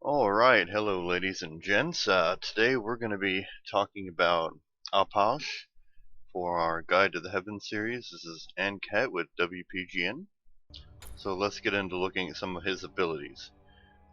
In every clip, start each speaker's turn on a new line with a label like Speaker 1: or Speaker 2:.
Speaker 1: Alright, hello ladies and gents. Today we're going to be talking about Ah Puch for our Guide to the Heavens series. This is Ancat with WPGN. So let's get into looking at some of his abilities.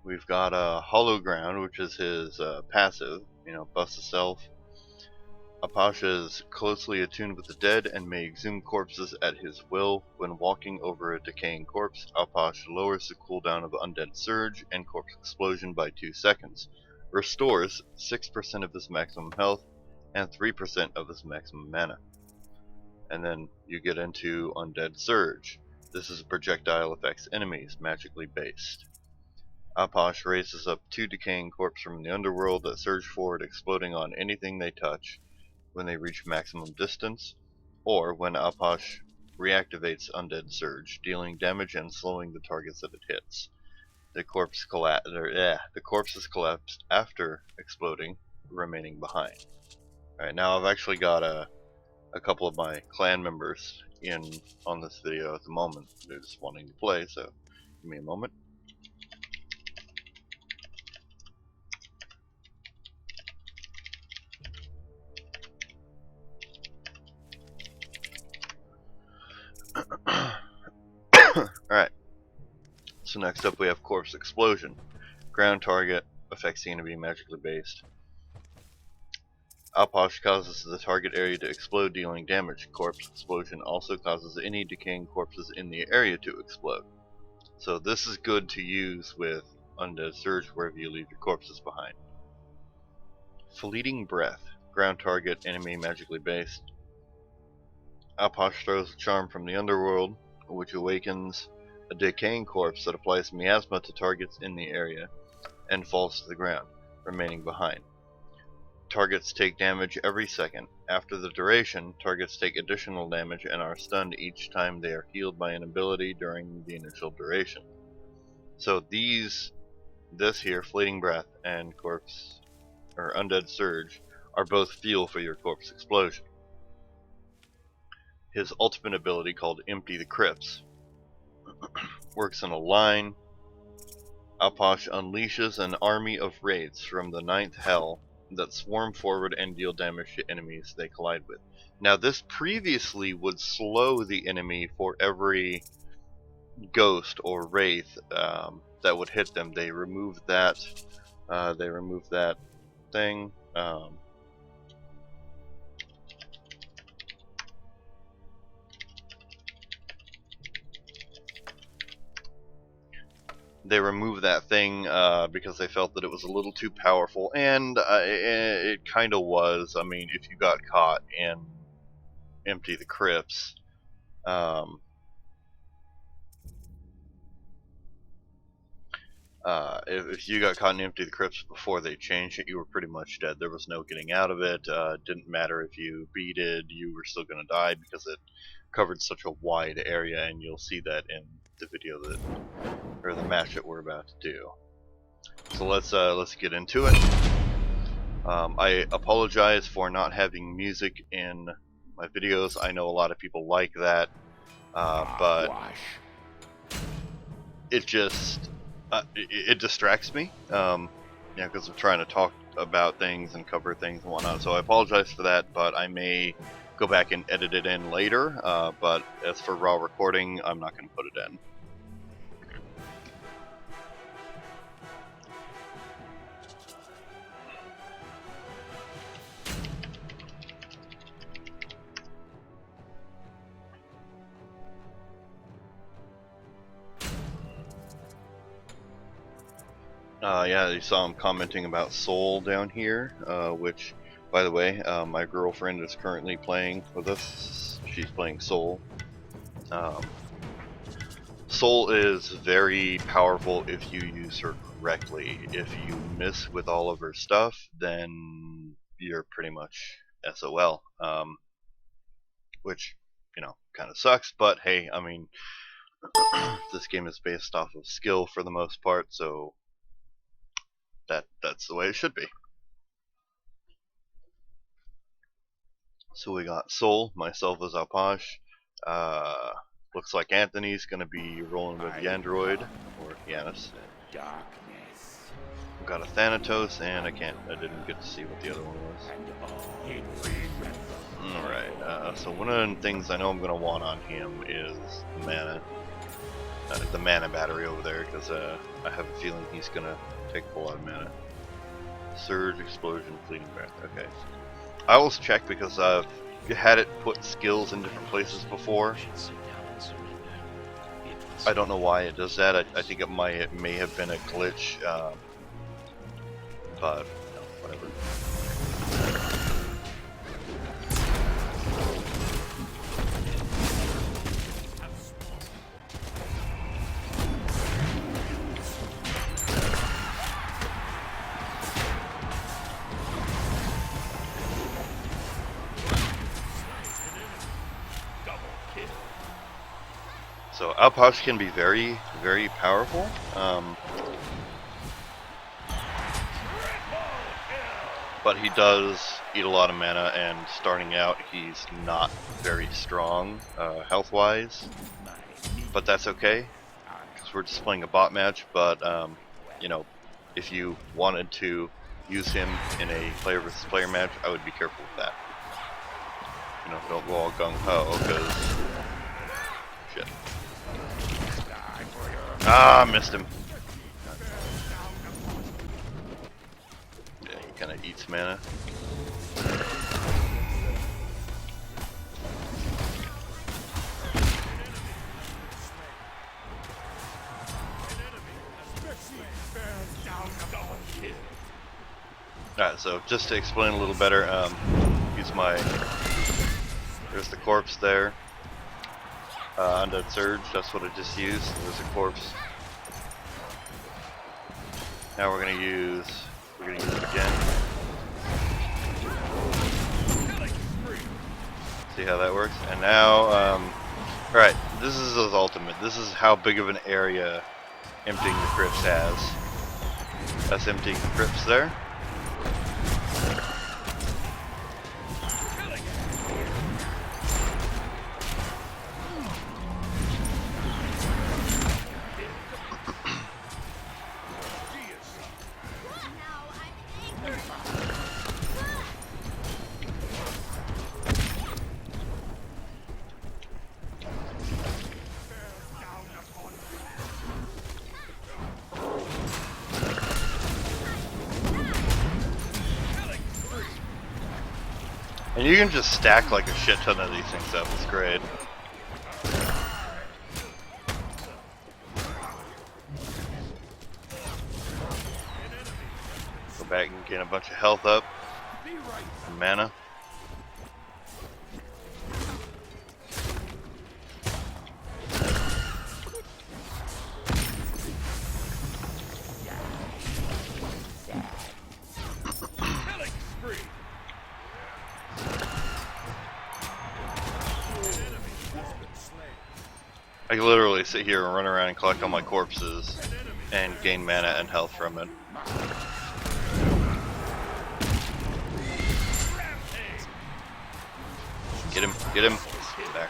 Speaker 1: We've got Hollow Ground, which is his passive, busts itself. Ah Puch is closely attuned with the dead and may exhume corpses at his will. When walking over a decaying corpse, Ah Puch lowers the cooldown of Undead Surge and Corpse Explosion by 2 seconds, restores 6% of his maximum health, and 3% of his maximum mana. And then you get into Undead Surge. This is a projectile affects enemies, magically based. Ah Puch raises up 2 decaying corpses from the underworld that surge forward, exploding on anything they touch when they reach maximum distance, or when Ah Puch reactivates Undead Surge, dealing damage and slowing the targets that it hits. The corpses collapse after exploding, remaining behind. Alright, now I've actually got a couple of my clan members in on this video at the moment. They're just wanting to play, so give me a moment. Alright, so next up we have Corpse Explosion. Ground target, affects the enemy, magically based. Ah Puch causes the target area to explode, dealing damage. Corpse Explosion also causes any decaying corpses in the area to explode. So this is good to use with Undead Surge wherever you leave your corpses behind. Fleeting Breath. Ground target, enemy, magically based. Ah Puch throws a charm from the underworld, which awakens a decaying corpse that applies miasma to targets in the area and falls to the ground, remaining behind. Targets take damage every second. After the duration, targets take additional damage and are stunned each time they are healed by an ability during the initial duration. So this here, Fleeting Breath and Corpse or Undead Surge, are both fuel for your Corpse Explosion. His ultimate ability, called Empty the Crypts, works in a line. Ah Puch unleashes an army of wraiths from the 9th hell that swarm forward and deal damage to enemies they collide with. Now this previously would slow the enemy for every ghost or wraith that would hit them. They removed that. Thing. They removed that thing because they felt that it was a little too powerful, and it kind of was. I mean, if you got caught in Empty the Crypts, if you got caught in Empty the Crypts before they changed it, you were pretty much dead. There was no getting out of it. Didn't matter if you beat it, you were still going to die because it covered such a wide area, and you'll see that in the video or the match that we're about to do. So let's get into it. I apologize for not having music in my videos. I know a lot of people like that, but it just it distracts me. Because I'm trying to talk about things and cover things and whatnot. So I apologize for that, but I may go back and edit it in later. But as for raw recording, I'm not going to put it in. Yeah, you saw him commenting about Soul down here, which, by the way, my girlfriend is currently playing with us. She's playing Soul. Soul is very powerful if you use her correctly. If you miss with all of her stuff, then you're pretty much SOL. Which, kind of sucks, but hey, I mean, this game is based off of skill for the most part, so that's the way it should be. So we got Soul, myself as Ah Puch. Looks like Anthony's gonna be rolling with the Android, or Yanis.
Speaker 2: Darkness.
Speaker 1: Got a Thanatos, and I didn't get to see what the other one was. Alright, so one of the things I know I'm going to want on him is the mana battery over there, because I have a feeling he's going to take a lot of mana. Surge, Explosion, Fleeting Breath, okay. I always check because I've had it put skills in different places before. I don't know why it does that. I think it may have been a glitch, but no, whatever. So Ah Puch can be very, very powerful. But he does eat a lot of mana, and starting out he's not very strong health-wise. But that's okay, because we're just playing a bot match. But you know, if you wanted to use him in a player versus player match, I would be careful with that. You know, don't go all gung-ho, because shit. Ah, missed him. Yeah, he kind of eats mana. Alright, so just to explain a little better, use there's the corpse there. Undead Surge, that's what I just used. There's a corpse. Now we're gonna use it again. See how that works? And now, alright, this is his ultimate. This is how big of an area emptying the crypts has. That's emptying the crypts there. And you can just stack like a shit ton of these things up, it's great. Go back and gain a bunch of health up, and mana. I can literally sit here and run around and collect all my corpses and gain mana and health from it. Get him, get him. There.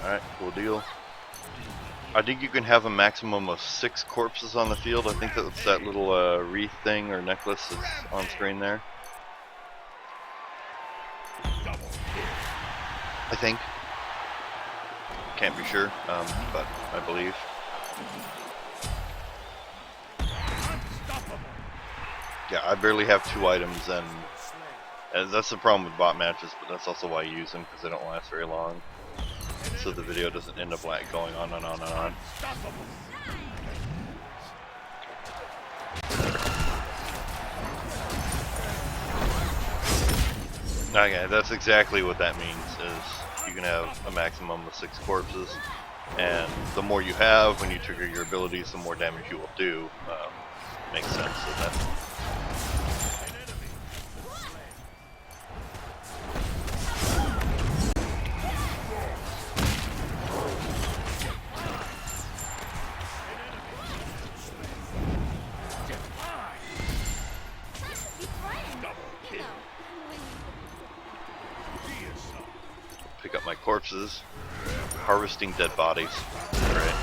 Speaker 1: Alright, cool deal. I think you can have a maximum of 6 corpses on the field. I think that's that little wreath thing or necklace that's on screen there. I think. Can't be sure, but I believe. Yeah, I barely have 2 items, and that's the problem with bot matches, but that's also why I use them, because they don't last very long. So the video doesn't end up like going on and on and on. Okay, that's exactly what that means, is you can have a maximum of 6 corpses, and the more you have, when you trigger your abilities, the more damage you will do. Makes sense, so that... Pick up my corpses. harvesting dead bodies. Right.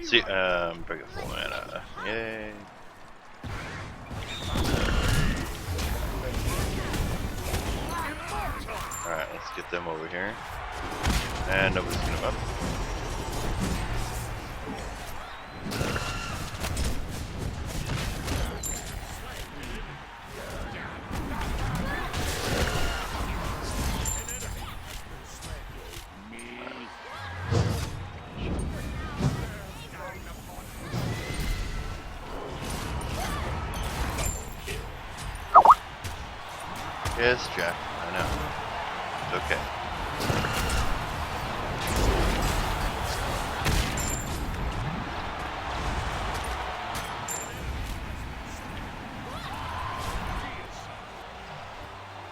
Speaker 1: See, bring it full mana. Yay. Alright, let's get them over here. And nobody's gonna up. Yes, Jack, I know. It's okay.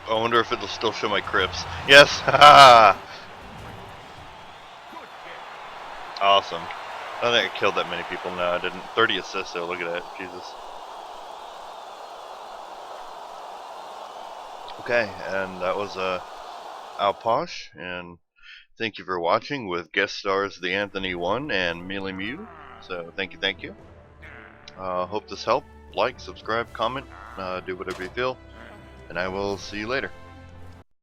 Speaker 1: I wonder if it'll still show my crypts. Yes! Haha! Awesome. I don't think I killed that many people. No, I didn't. 30 assists though, look at that. Jesus. Okay, and that was Ah Puch, and thank you for watching with guest stars the Anthony 1 and Mealy Mew. So thank you. Hope this helped. Like, subscribe, comment, do whatever you feel, and I will see you later.